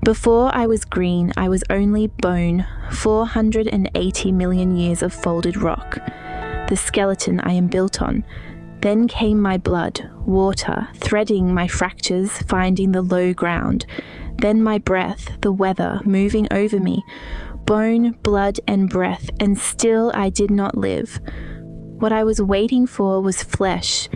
Before I was green, I was only bone, 480 million years of folded rock, the skeleton I am built on. Then came my blood, water, threading my fractures, finding the low ground. Then my breath, the weather, moving over me, bone, blood, and breath, and still I did not live. What I was waiting for was flesh.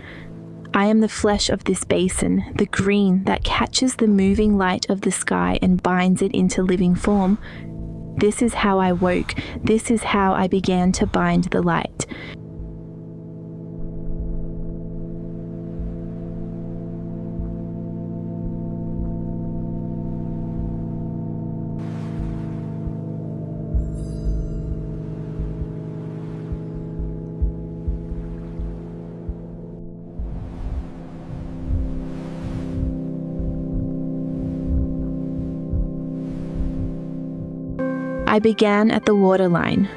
I am the flesh of this basin, the green that catches the moving light of the sky and binds it into living form. This is how I woke. This is how I began to bind the light. I began at the waterline.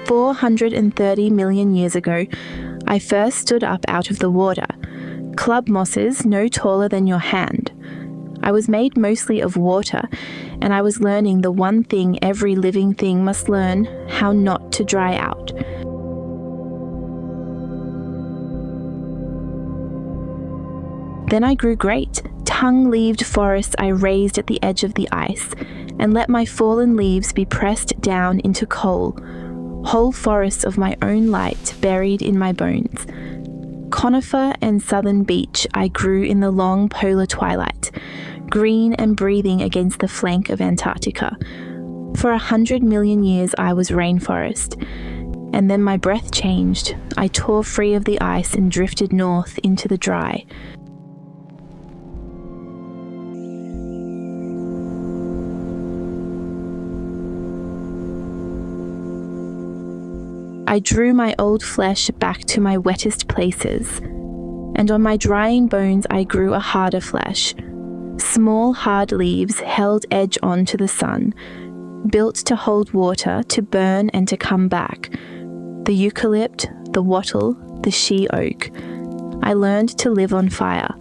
430 million years ago, I first stood up out of the water. Club mosses no taller than your hand. I was made mostly of water, and I was learning the one thing every living thing must learn, how not to dry out. Then I grew great. Tongue-leaved forests I raised at the edge of the ice, and let my fallen leaves be pressed down into coal, whole forests of my own light buried in my bones. Conifer and southern beech I grew in the long polar twilight, green and breathing against the flank of Antarctica. For 100 million years I was rainforest, and then my breath changed. I tore free of the ice and drifted north into the dry. I drew my old flesh back to my wettest places, and on my drying bones I grew a harder flesh. Small hard leaves held edge on to the sun, built to hold water, to burn and to come back. The eucalypt, the wattle, the she oak. I learned to live on fire.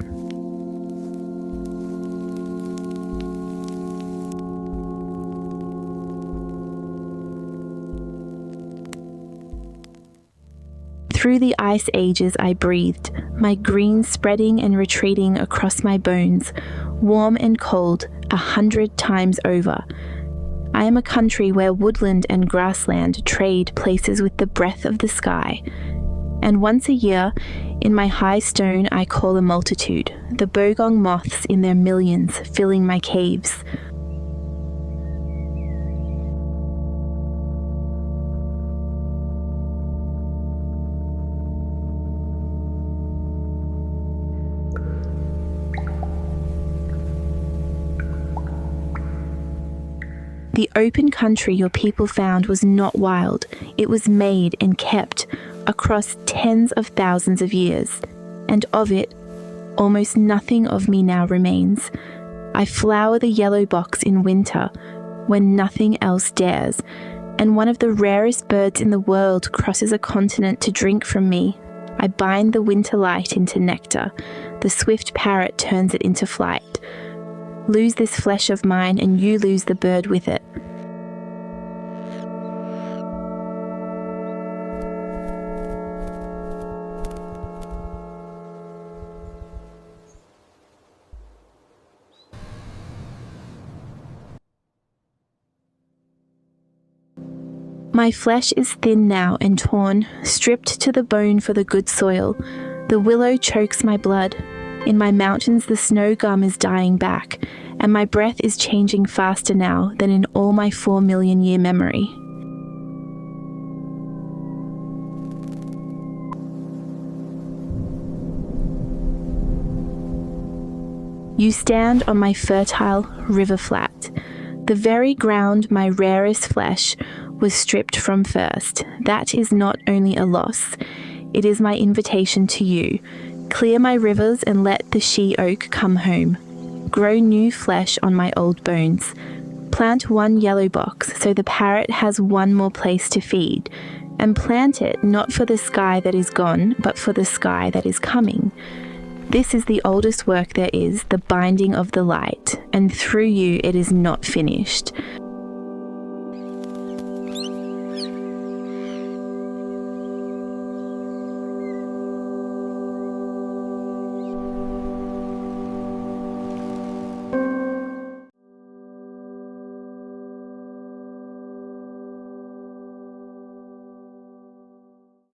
Through the ice ages I breathed, my green spreading and retreating across my bones, warm and cold 100 times over. I am a country where woodland and grassland trade places with the breath of the sky. And once a year, in my high stone I call a multitude, the Googong moths in their millions filling my caves. The open country your people found was not wild. It was made and kept across tens of thousands of years, and of it, almost nothing of me now remains. I flower the yellow box in winter, when nothing else dares, and one of the rarest birds in the world crosses a continent to drink from me. I bind the winter light into nectar. The swift parrot turns it into flight. Lose this flesh of mine, and you lose the bird with it. My flesh is thin now and torn, stripped to the bone for the good soil. The willow chokes my blood. In my mountains the snow gum is dying back, and my breath is changing faster now than in all my 4 million year memory. You stand on my fertile river flat. The very ground my rarest flesh was stripped from first. That is not only a loss, it is my invitation to you. Clear my rivers and let the she oak come home. Grow new flesh on my old bones. Plant one yellow box so the parrot has one more place to feed. And plant it not for the sky that is gone, but for the sky that is coming. This is the oldest work there is, the binding of the light, and through you it is not finished.